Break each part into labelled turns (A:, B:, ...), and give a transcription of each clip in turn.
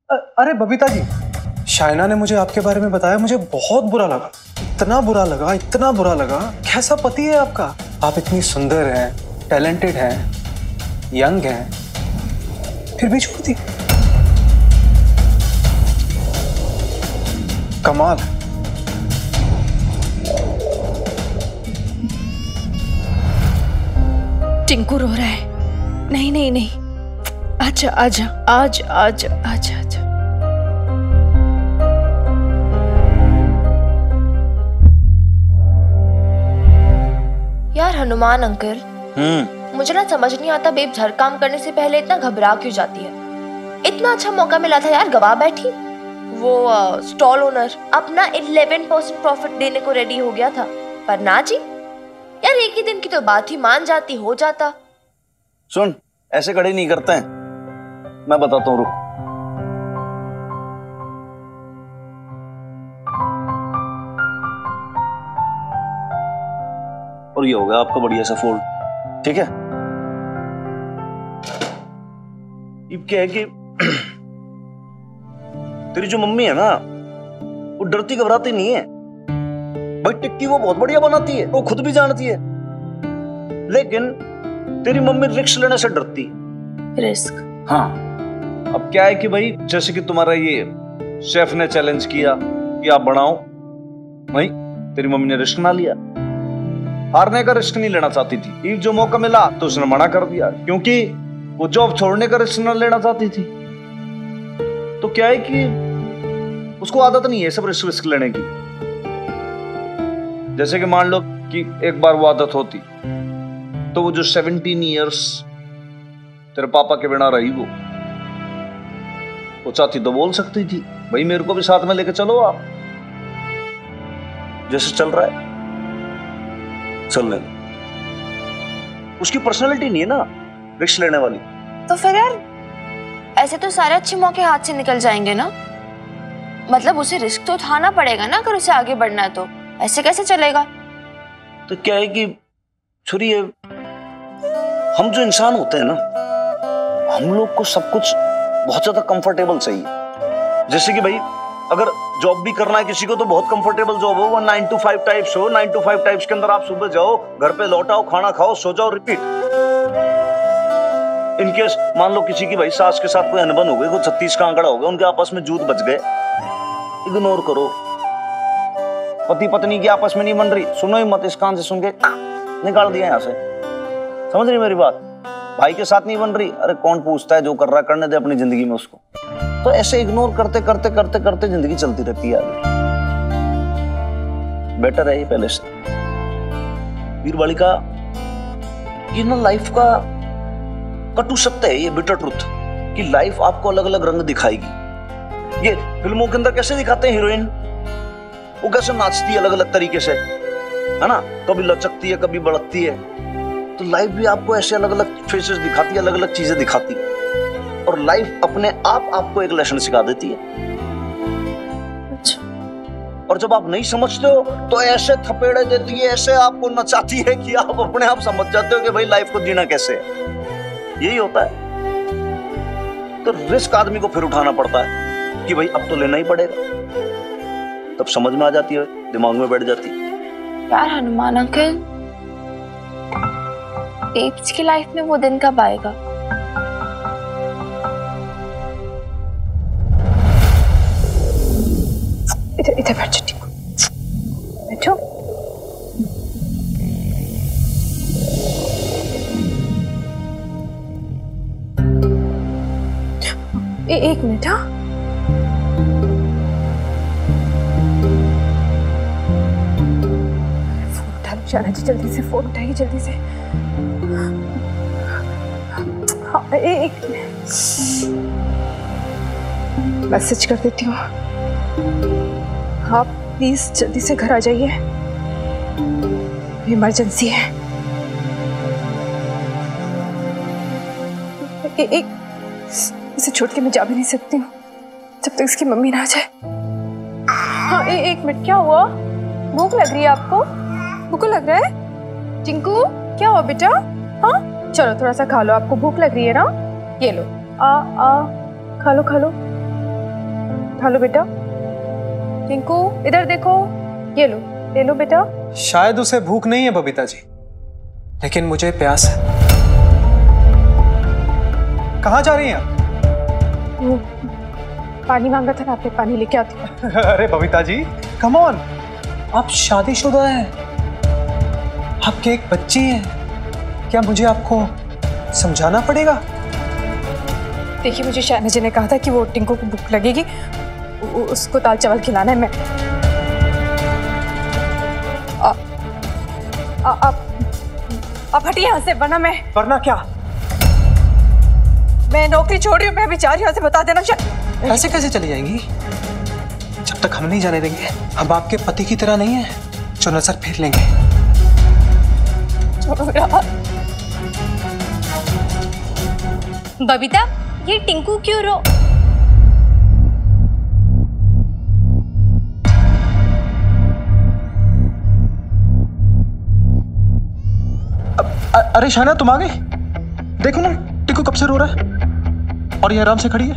A: अरे बबीता जी, शाइना ने मुझे आपके बारे में बताया, मुझे बहुत बुरा लगा, इतना बुरा लगा, इतना बुरा लगा। कैसा पति है आपका? आप इतनी सुंदर हैं, टैलेंटेड हैं, यंग हैं, फिर भी छोड़ दी। कमाल।
B: टिंकू रो रहा है। नहीं नहीं नहीं, आजा आजा आजा आजा आजा आजा।
C: यार हनुमान अंकल, मुझे ना समझ नहीं आता बेब हर काम करने से पहले इतना घबरा क्यों जाती है। इतना अच्छा मौका मिला था यार, गवा बैठी। वो स्टॉल ओनर अपना 11% प्रॉफिट देने को रेडी हो गया था, पर ना जी यार, एक ही दिन की तो बात ही, मान जाती, हो जाता।
D: सुन, ऐसे खड़े नहीं करते हैं, मैं बताता हूँ, रुक। और ये हो गया आपका बढ़िया सा फोल्ड, ठीक है। अब क्या है कि तेरी जो मम्मी है ना, वो डरती घबराती नहीं है भाई। टिक्की वो बहुत बढ़िया बनाती है, वो खुद भी जानती है, लेकिन तेरी मम्मी रिस्क लेने से डरती है।
C: रिस्क?
D: हाँ। अब क्या है कि भाई, जैसे कि तुम्हारा ये शेफ ने चैलेंज किया कि आप बनाओ, भाई तेरी मम्मी ने रिस्क ना लिया, हारने का रिस्क नहीं लेना चाहती थी। एक जो मौका मिला तो उसने मना कर दिया, क्योंकि वो जॉब छोड़ने का रिस्क ना लेना चाहती थी। तो क्या है कि उसको आदत नहीं है सब रिस्क लेने की। जैसे कि मान लो कि एक बार वो आदत होती तो वो जो 17 इयर्स तेरे पापा के बिना रही, वो चाहती तो बोल सकती थी, भाई मेरे को भी साथ में लेके चलो आप, जैसे चल रहा है चल ले। उसकी पर्सनालिटी नहीं है ना रिस्क लेने वाली।
C: तो फिर यार ऐसे तो सारे अच्छे मौके हाथ से निकल जाएंगे ना। मतलब उसे रिस्क तो उठाना पड़ेगा ना, अगर उसे आगे बढ़ना है तो। ऐसे कैसे चलेगा?
D: तो क्या है कि छुरी है, हम जो इंसान होते हैं ना, हम लोग को सब कुछ बहुत ज्यादा कंफर्टेबल चाहिए। जैसे कि भाई अगर जॉब भी करना है किसी को तो बहुत कंफर्टेबल जॉब हो, वो 9 to 5 टाइप्स हो। 9 to 5 टाइप्स के अंदर आप सुबह जाओ, घर पे लौट आओ, खाना खाओ, सो जाओ, रिपीट। इनकेस मान लो किसी की भाई सास के साथ कोई अनबन हो गई, कोई 36 का आंकड़ा हो गया, उनके आपस में जूत बच गए, इग्नोर करो। पति पत्नी की आपस में नहीं बन रही, सुनो ही मत, इस कान से सुन के निकाल दिया यहाँ से। समझ रही मेरी बात? भाई के साथ नहीं बन रही, अरे कौन पूछता है, जो कर रहा है करने दे अपनी जिंदगी में उसको। तो ऐसे इग्नोर करते करते करते करते जिंदगी चलती रहती है आगे। बेटर है ये पहले से। वीरवाली का ये ना लाइफ का कटु सत्य है, ये बिटर ट्रुथ, कि लाइफ आपको अलग अलग रंग दिखाएगी। ये फिल्मों के अंदर कैसे दिखाते हैं हीरोइन, वो कैसे नाचती है अलग अलग तरीके से, है ना, कभी लचकती है कभी बढ़ती है। तो लाइफ भी आपको ऐसे अलग अलग फेसेस दिखाती है, अलग अलग चीजें दिखाती है, और लाइफ अपने आप आपको एक लेसन सिखा देती है।
C: अच्छा।
D: और जब आप नहीं समझते हो तो ऐसे थपेड़े देती है, ऐसे आपको नचाती है कि आप अपने आप समझ जाते हो कि भाई लाइफ को जीना कैसे है। यही होता है। तो रिस्क आदमी को फिर उठाना पड़ता है कि भाई अब तो लेना ही पड़ेगा, तब समझ में आ जाती है, दिमाग में बैठ जाती है।
C: यार हनुमान अंकल, बेब्स की लाइफ में वो दिन कब आएगा?
B: इधर इधर बैठ जाओ, बैठो। एक मिनट। हाँ, फोन उठा लो जाना जी, जल्दी से फोन उठाइए, जल्दी से। हाँ, एक मैसेज कर देती हूँ। आप प्लीज जल्दी से घर आ जाइए, इमरजेंसी है। एक इसे छोड़ के मैं जा भी नहीं सकती हूँ जब तक इसकी मम्मी ना आ जाए। हाँ, एक मिनट, क्या हुआ? भूख लग रही है आपको? भूख लग रहा है? टिंकू क्या हुआ बेटा? हाँ चलो थोड़ा सा खा लो, आपको भूख लग रही है ना? ये लो, आ खा लो खा लो। हेलो बेटा, टिंकू इधर देखो, ये लो, ले लो बेटा।
A: शायद उसे भूख नहीं है बबीता जी, लेकिन मुझे प्यास है। कहाँ जा रही हैं आप?
B: वो पानी मांगा था ना आपने, पानी लेके आती हूँ।
A: अरे बबीता जी कम ऑन, आप शादीशुदा हैं, आपकी एक बच्ची है, क्या मुझे आपको समझाना पड़ेगा?
B: देखिए, मुझे शायना जी ने कहा था कि वो टिंकू को भूख लगेगी, उसको दाल चावल खिलाना है। मैं आप हटिए यहाँ से, वरना मैं।
A: वरना क्या?
B: मैं नौकरी छोड़ रही हूँ, मैं अभी जा रही हूँ, बता देना।
A: ऐसे कैसे चली जाएंगी? जब तक हम नहीं जाने देंगे। हम आपके पति की तरह नहीं है जो नजर फेर लेंगे।
C: बबीता, ये टिंकू क्यों रो?
A: अरे शाना, तुम आ गई? देखो ना टिंकू कब से रो रहा है और ये आराम से खड़ी है।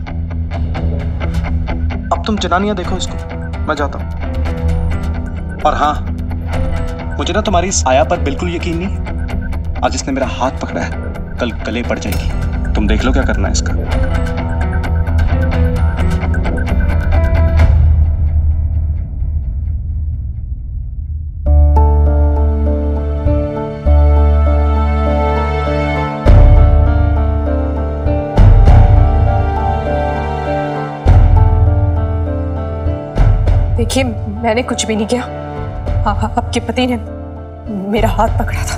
A: अब तुम जनानियां देखो इसको, मैं जाता हूं। और हाँ, मुझे ना तुम्हारी इस आया पर बिल्कुल यकीन नहीं। आज इसने मेरा हाथ पकड़ा है, कल गले पड़ जाएगी। तुम देख लो क्या करना है इसका।
B: देखिए, मैंने कुछ भी नहीं किया। हाँ, आपके पति ने मेरा हाथ पकड़ा था।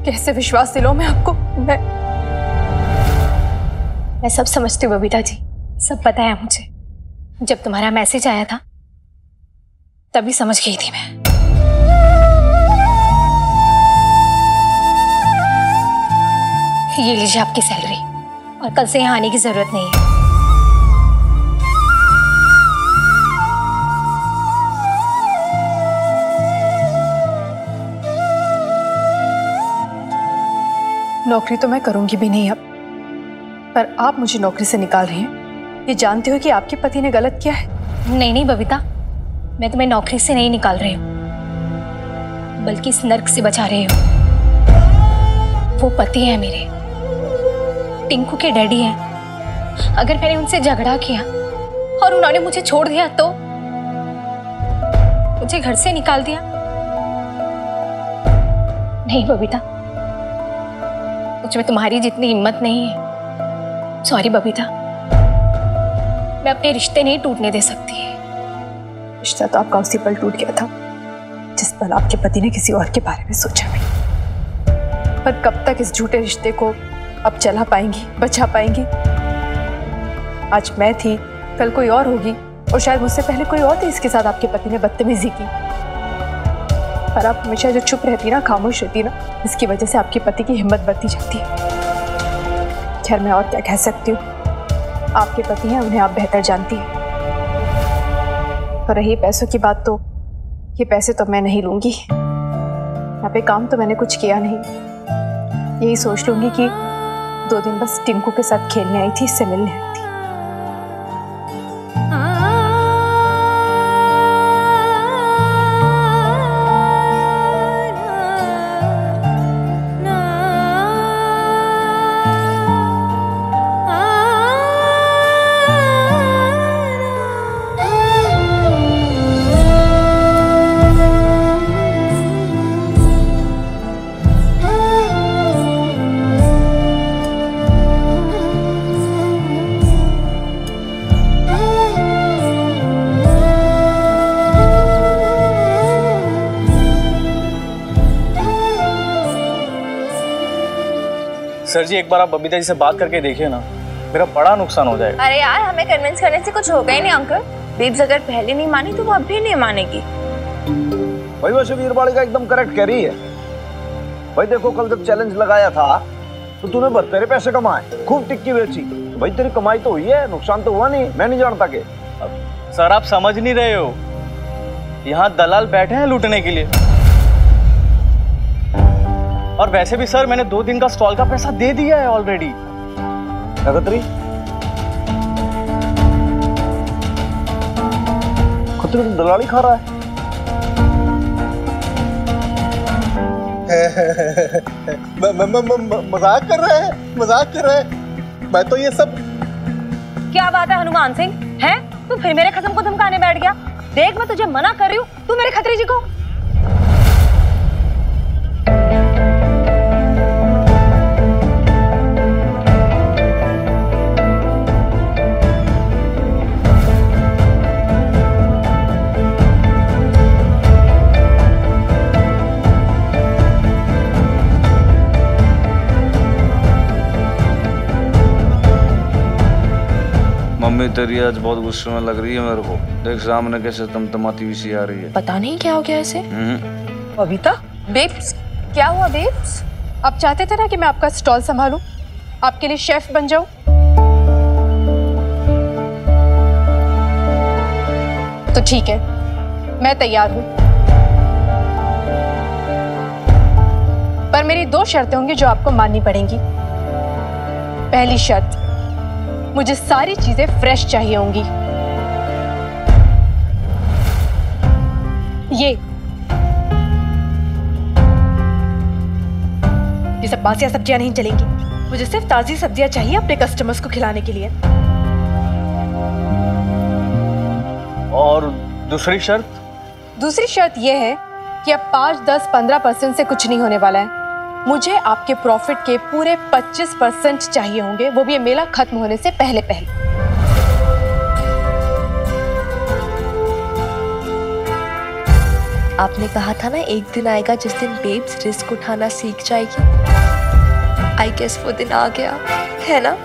B: कैसे विश्वास दिलाऊं मैं आपको?
E: मैं सब समझती हूँ बबीता जी, सब पता है मुझे। जब तुम्हारा मैसेज आया था तभी समझ गई थी मैं। ये लीजिए आपकी सैलरी, और कल से यहाँ आने की जरूरत नहीं है।
B: नौकरी तो मैं करूंगी भी नहीं अब, पर आप मुझे नौकरी से निकाल रही हैं। ये जानते हो कि आपके पति ने गलत किया है।
E: नहीं नहीं बबीता, मैं तुम्हें नौकरी से नहीं निकाल रही हूँ, बल्कि इस नर्क से बचा रही हूँ। वो पति है मेरे, टिंकू के डैडी हैं। अगर मैंने उनसे झगड़ा किया और उन्होंने मुझे छोड़ दिया तो मुझे घर से निकाल दिया। नहीं बबीता, मुझ में तुम्हारी जितनी हिम्मत नहीं है। सॉरी बबीता, मैं अपने रिश्ते नहीं टूटने दे सकती।
B: रिश्ता तो आपका उसी पल टूट गया था जिस पल आपके पति ने किसी और के बारे में सोचा भी। पर कब तक इस झूठे रिश्ते को अब चला पाएंगी, बचा पाएंगी? आज मैं थी, कल कोई और होगी, और शायद मुझसे पहले कोई और थी इसके साथ आपके पति ने बदतमीजी की। पर आप हमेशा जो चुप रहती ना, खामोश रहती ना, इसकी वजह से आपके पति की हिम्मत बढ़ती जाती है। खैर, मैं और क्या कह सकती हूँ, आपके पति हैं, उन्हें आप बेहतर जानती हैं। और रही पैसों की बात, तो ये पैसे तो मैं नहीं लूंगी। यहाँ पे काम तो मैंने कुछ किया नहीं, यही सोच लूंगी कि 2 दिन बस टिंकू के साथ खेलने आई थी, इससे मिलने आई थी।
F: सर जी, एक बार आप बबीता जी से बात करके देखिए ना, मेरा बड़ा नुकसान हो जाएगा।
C: अरे यार, हमें कन्विंस करने से कुछ होगा ही नहीं अंकल। बेब्स अगर पहले नहीं मानी तो वो अब भी नहीं मानेगी।
D: भाई वैसे वीरबालिका एकदम करेक्ट कह रही है। भाई देखो, कल जब चैलेंज लगाया था तो तूने बतेरे पैसे कमाए, खूब टिक्की बेची। भाई तेरी कमाई तो हुई है, नुकसान तो हुआ नहीं। मैं नहीं जानता के।
F: सर आप समझ नहीं रहे हो, यहाँ दलाल बैठे हैं लूटने के लिए। और वैसे भी सर मैंने 2 दिन का स्टॉल का पैसा दे दिया है ऑलरेडी।
D: खतरी खतरी तो दलाली खा रहा है।
G: मजाक कर रहे हैं, मजाक कर रहे हैं। मैं तो ये सब।
E: क्या बात है हनुमान सिंह, हैं? तू फिर मेरे खत्म को धमकाने बैठ गया। देख मैं तुझे मना कर रही हूँ, तू मेरे खत्री जी को।
H: मम्मी तेरी आज बहुत गुस्से में लग रही है मेरे को। देख सामने कैसे तमतमाती हुई सी आ रही है।
C: पता नहीं क्या हो गया ऐसे।
B: बबीता, बेब्स, क्या हुआ बेब्स? आप चाहते थे ना कि मैं आपका स्टॉल संभालूं, आपके लिए शेफ बन जाऊं? तो ठीक है, मैं तैयार हूं, पर मेरी 2 शर्तें होंगी जो आपको माननी पड़ेंगी। पहली शर्त, मुझे सारी चीजें फ्रेश चाहिए होंगी। ये सब बासियां सब्जियां नहीं चलेंगी। मुझे सिर्फ ताजी सब्जियां चाहिए अपने कस्टमर्स को खिलाने के लिए।
F: और दूसरी शर्त?
B: दूसरी शर्त यह है कि अब 5, 10, 15% से कुछ नहीं होने वाला है। मुझे आपके प्रॉफिट के पूरे 25% चाहिए होंगे, वो भी ये मेला खत्म होने से पहले पहले।
C: आपने कहा था ना एक दिन आएगा जिस दिन बेब्स रिस्क उठाना सीख जाएगी। आई गेस वो दिन आ गया है ना?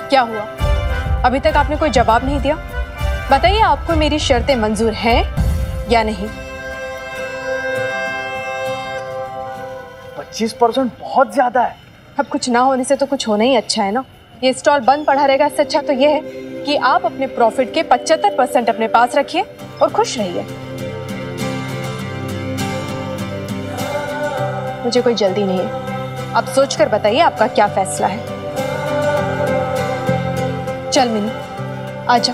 B: क्या हुआ? अभी तक आपने कोई जवाब नहीं दिया। बताइए, आपको मेरी शर्तें मंजूर हैं या नहीं?
F: 25% बहुत ज्यादा है।
B: अब कुछ ना होने से तो कुछ होना ही अच्छा है ना। ये स्टॉल बंद पड़ा रहेगा, इससे अच्छा तो ये है कि आप अपने प्रॉफिट के 75% अपने पास रखिए और खुश रहिए। मुझे कोई जल्दी नहीं है, आप सोचकर बताइए आपका क्या फैसला है। चल मिनी, आजा।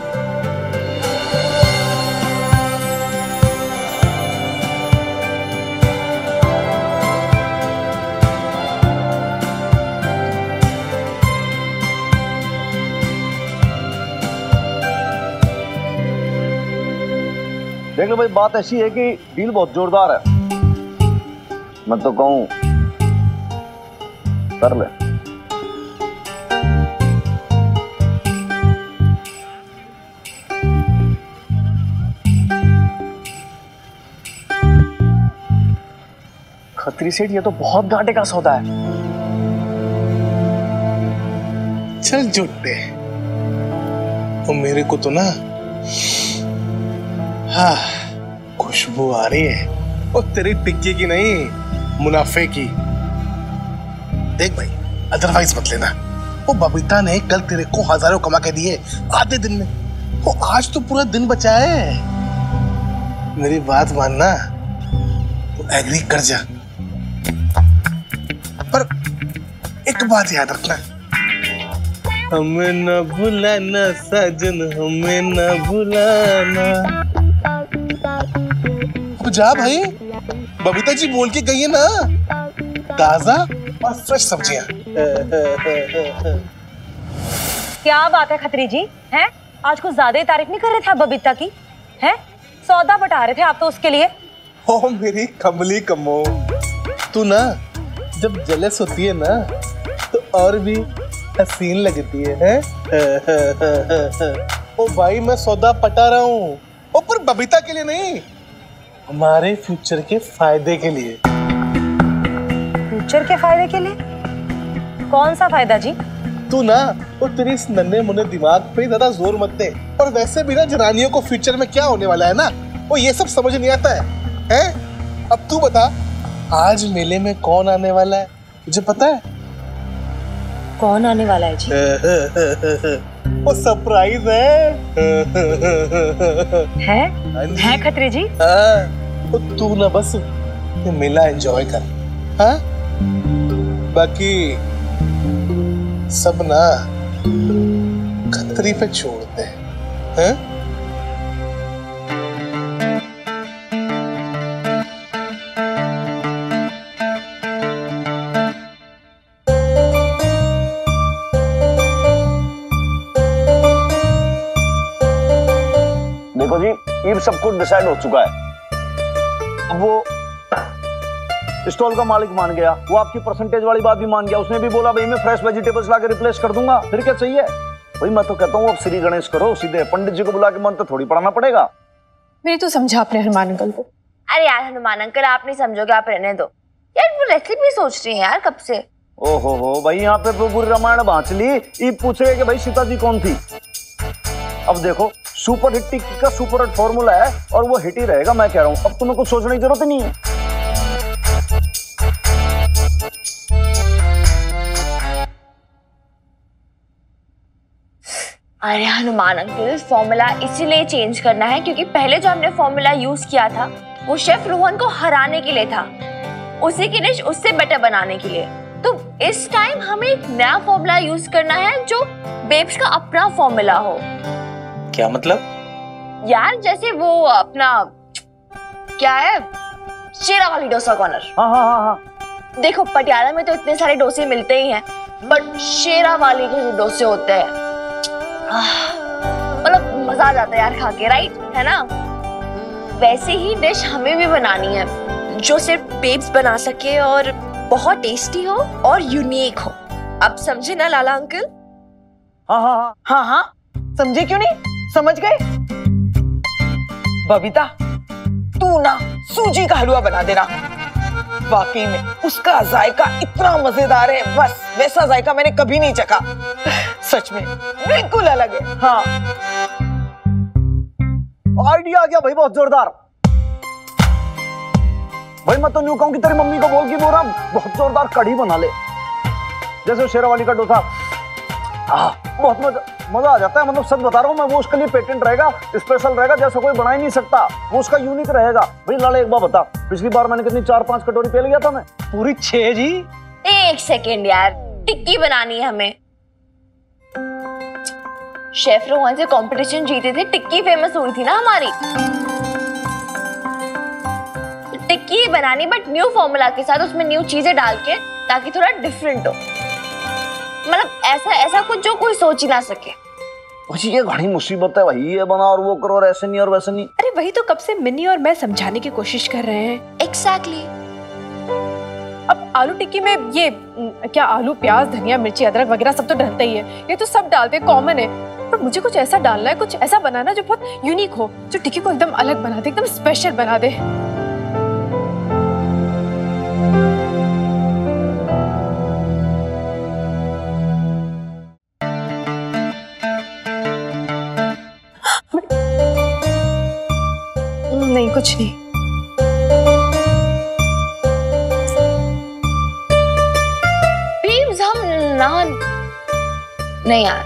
D: देख लो भाई, बात ऐसी है कि डील बहुत जोरदार है। मैं तो कहूं कर ले।
F: खत्री सेठ, ये तो बहुत घाटे का सौदा है।
G: चल जुटे, वो मेरे को तो ना खुशबू आ रही है, वो तेरी टिक्की की नहीं, मुनाफे की। देख भाई, अदरवाइज मत लेना। वो बबीता ने कल तेरे को हजारों कमा के दिए आधे दिन में। वो आज तो पूरा दिन बचा है। मेरी बात मानना, तो एग्री कर जा, पर एक बात याद रखना, हमें न भुलाना साजन, हमें न भुलाना। तो जा भाई, बबीता जी बोल के गई है ना, ताजा और फ्रेश सब्जियां।
E: क्या बात है खत्री जी, हैं? आज कुछ ज्यादा ही तारीफ नहीं कर रहे थे आप बबीता की, हैं? सौदा बटा रहे थे आप तो उसके लिए।
G: ओ मेरी कमली कमो, तू ना जब जेलस होती है ना तो और भी हसीन लगती है। ओ भाई, मैं सौदा पटा रहा हूँ, ओ पर बबीता के लिए नहीं, हमारे फ्यूचर के फायदे के लिए।
E: फ्यूचर के फायदे के लिए? कौन सा फायदा जी?
G: तू ना वो तेरी इस नन्हे मुन्ने दिमाग पे ज्यादा जोर मत दे। और वैसे भी ना जनानियों को फ्यूचर में क्या होने वाला है ना, वो ये सब समझ नहीं आता है? अब तू बता, आज मेले में कौन आने वाला है, तुझे पता है?
E: कौन आने वाला है जी?
G: वो सरप्राइज
I: है खत्री जी।
G: हाँ, तो तू ना बस ये मेला एंजॉय कर, हाँ? बाकी सब ना खतरी पे छोड़ते हैं, हाँ?
D: देखो जी, ये सब कुछ डिसाइड हो चुका है। अब वो स्टॉल का मालिक मान गया, वो आपकी परसेंटेज वाली बात भी मान गया। उसने भी बोला भाई मैं फ्रेश वेजिटेबल्स लाके रिप्लेस कर दूंगा। फिर क्या चाहिए? भाई मैं तो कहता हूँ अब श्री गणेश करो, सीधे पंडित जी को बुला के मंत्र थोड़ी पढ़ाना पड़ेगा।
B: मेरी तो समझा अपने हनुमान अंकल को।
C: अरे यार हनुमान अंकल, आप नहीं समझोगे, आप रहने दो यार। वो रेसिपी सोच रही है यार कब से।
D: ओहो हो भाई, यहाँ पे तो पूरी रामायण बांच ली। ये पूछे कि भाई सीता जी कौन थी। अब देखो, सुपर हिट टिक्की का सुपर हिट फॉर्मूला है और वो हिट ही रहेगा। मैं कह रहा हूँ अब तुम्हें कुछ सोचने की जरूरत नहीं है।
C: अरे हनुमान अंकल, फॉर्मूला इसीलिए चेंज करना है क्योंकि पहले जो हमने फॉर्मूला यूज किया था वो शेफ रोहन को हराने के लिए था, उसी की डिश उससे बेटर बनाने के लिए। तो इस टाइम हमें एक नया फॉर्मूला यूज करना है जो बेब्स का अपना फॉर्मूला हो।
A: क्या मतलब?
C: यार जैसे वो अपना क्या है, शेरा वाली डोसा कॉर्नर।
D: हाँ हाँ हाँ हाँ।
C: देखो पटियाला में तो इतने सारे डोसे मिलते ही हैं, बट शेरा वाली के जो डोसे होते हैं मतलब मजा आ जाता है यार खा के, राइट है ना? वैसे ही डिश हमें भी बनानी है जो सिर्फ बेब्स बना सके और बहुत टेस्टी हो और यूनिक हो। अब समझे ना लाला अंकल?
D: हाँ हाँ हाँ
I: हाँ हाँ, समझे क्यों नहीं? समझ गए। बबीता, तू ना सूजी का हलवा बना देना। वाकई में उसका जायका इतना मजेदार है, बस वैसा जायका मैंने कभी नहीं चखा। सच में बिल्कुल अलग है। हाँ,
D: आइडिया आ गया भाई, बहुत जोरदार। भाई मैं तो न्यू कहूं कि तेरी मम्मी को बोल की बोरा बहुत जोरदार कढ़ी बना ले, जैसे शेरावाली का डोसा। बहुत मजा आ जाता है। मतलब सच बता रहा हूँ मैं, वो उसके लिए पेटेंट रहेगा, स्पेशल रहेगा, जैसा कोई बना ही नहीं सकता। वो उसका यूनिक रहेगा। भाई लाले एक बार बता, पिछली बार मैंने कितनी 4-5 कटोरी पी लिया था मैं?
A: पूरी 6 जी।
C: एक सेकेंड यार, टिक्की बनानी है हमें। शेफ रोहन से कंपटीशन जीते थे, टिक्की फेमस हुई थी ना हमारी। टिक्की बनानी बट न्यू फॉर्मूला के साथ, उसमें न्यू चीजें डाल के, ताकि थोड़ा डिफरेंट हो। मतलब ऐसा कुछ जो कोई सोच ही ना सके।
D: ये घनी मुसीबत है भाई, ये बना और वो करो और ऐसे नहीं और वैसे नहीं।
B: अरे वही तो कब से मिन्नी और मैं समझाने की कोशिश कर रहे हैं।
C: एग्जैक्टली।
B: अब आलू टिक्की में ये क्या आलू, प्याज, धनिया, मिर्ची, अदरक वगैरह सब तो डलता ही है, ये तो सब डालते, कॉमन है। पर मुझे कुछ ऐसा डालना है, कुछ ऐसा बनाना जो बहुत यूनिक हो, जो टिक्की को एकदम अलग बना दे, एकदम स्पेशल बना दे। नहीं, कुछ नहीं।
C: बेब्स, हम नान नहीं यार।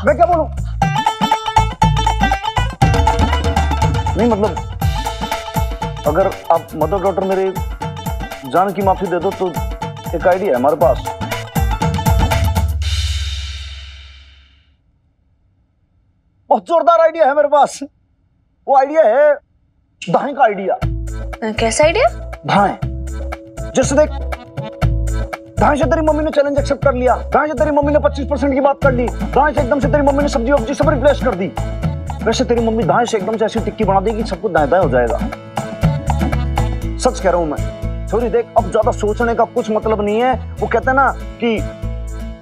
D: मैं क्या बोलूं? नहीं मतलब अगर आप मदर डॉक्टर मेरे जान की माफी दे दो तो एक आइडिया है हमारे पास। बहुत जोरदार आइडिया है मेरे पास। वो आइडिया है धाए का आइडिया।
C: कैसा आइडिया?
D: धाए, जैसे देख, धाए से तेरी मम्मी ने चैलेंज एक्सेप्ट कर लिया, धाए से तेरी मम्मी ने 25% की बात कर ली, धाए से एकदम से तेरी मम्मी ने सब्जी वब्जी सब रिप्लेस कर दी। वैसे तेरी मम्मी धाए से एकदम से ऐसी टिक्की बना देगी सब कुछ दाएं दाएं हो जाएगा। सच कह रहा हूं मैं। छोरी देख, अब ज्यादा सोचने का कुछ मतलब नहीं है। वो कहते हैं ना कि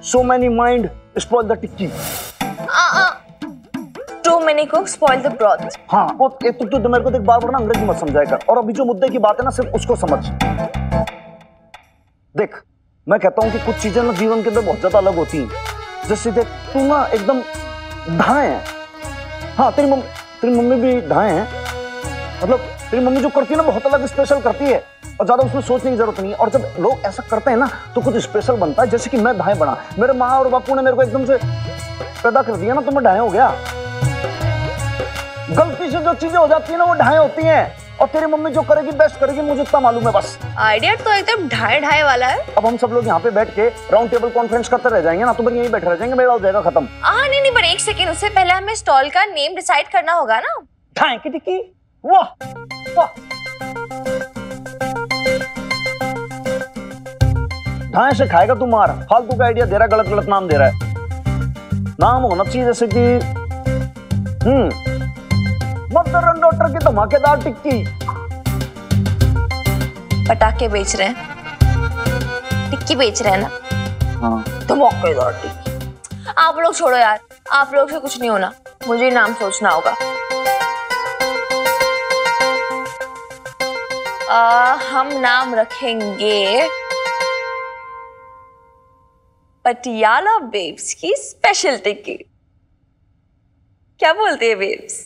D: so many mind spoil the tikki.
C: Too many cooks spoil the broth।
D: हाँ, वो एक तो मेरे को देख बार बार ना अंग्रेजी मत समझाया कर, और अभी जो मुद्दे की बात है ना सिर्फ उसको समझ। देख, मैं कहता हूँ कि कुछ चीजें ना जीवन के अंदर बहुत ज्यादा अलग होती हैं। जैसे देख, तू ना एकदम धाए है, हाँ तेरी मम्मी भी ढाए हैं, मतलब तेरी मम्मी जो करती है ना बहुत अलग स्पेशल करती है और ज्यादा उसमें सोचने की जरूरत नहीं है। और जब लोग ऐसा करते हैं ना तो कुछ स्पेशल बनता है। जैसे कि मैं ढाए बना, मेरे माँ और बापू ने मेरे को एकदम से पैदा कर दिया ना तो मैं ढाए हो गया। गलती से जो चीजें हो जाती है ना वो ढाए होती हैं, और तेरी मम्मी जो करेगी बेस्ट करेगी, मुझे इतना मालूम है बस।
C: आइडिया तो एकदम ढाई ढाई वाला है।
D: अब हम सब लोग यहाँ पे बैठ के राउंड टेबल कॉन्फ्रेंस करते रह जाएंगे ना तो फिर यहीं बैठे रह जाएंगे, मेरा हो जाएगा खत्म।
C: नहीं पर एक सेकेंड, उससे पहले हमें स्टॉल का नेम डिसाइड करना होगा ना।
D: ढाई की टिक्की, वाह वाह। ढाई से खाएगा तू मार, फालतू का आइडिया दे रहा है, गलत गलत नाम दे रहा है। नाम होना चाहिए जैसे कि मदर एंड डॉटर की धमाकेदार टिक्की।
C: पटाखे बेच रहे हैं, टिक्की बेच रहे हैं ना।
D: हाँ
C: धमाकेदार टिक्की। आप लोग छोड़ो यार, आप लोग से कुछ नहीं होना, मुझे नाम सोचना होगा। हम नाम रखेंगे पटियाला बेब्स की स्पेशल टिक्की। क्या बोलते हैं बेब्स?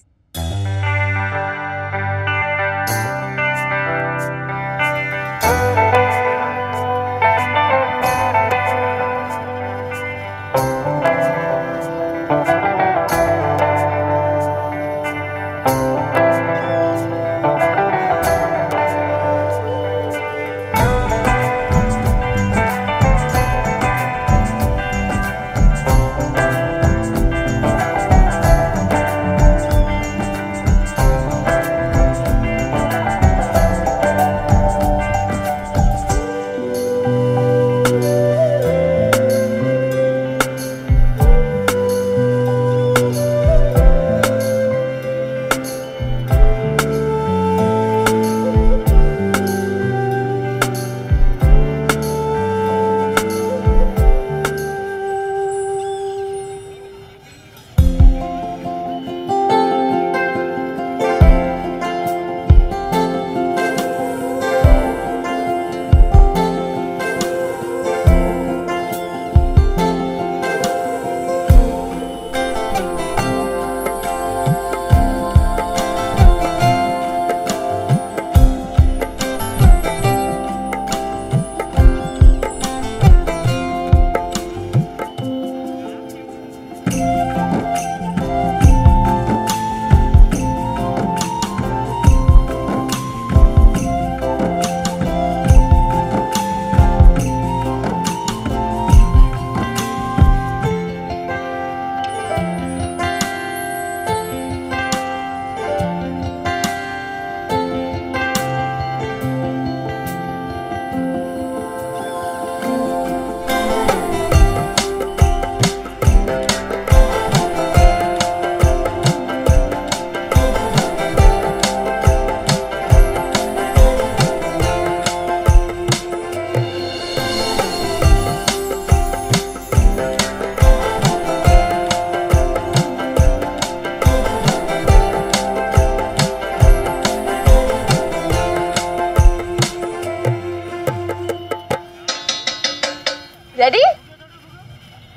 C: रेडी?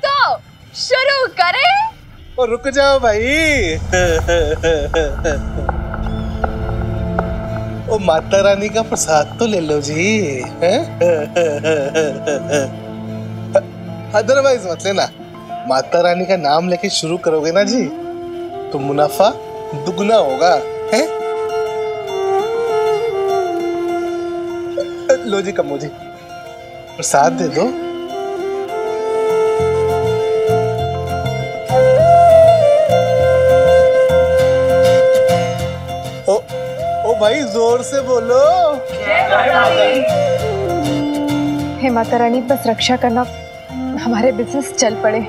C: तो शुरू करें?
G: और रुक जाओ भाई। ओ माता रानी का प्रसाद तो ले लो जी। अदरवाइज मत लेना। माता रानी का नाम लेके शुरू करोगे ना जी तो मुनाफा दुगना होगा, है? लो जी कम्मो जी, प्रसाद दे दो। ओ भाई जोर से बोलो।
B: हे माता रानी, बस रक्षा करना, हमारे बिजनेस चल पड़े।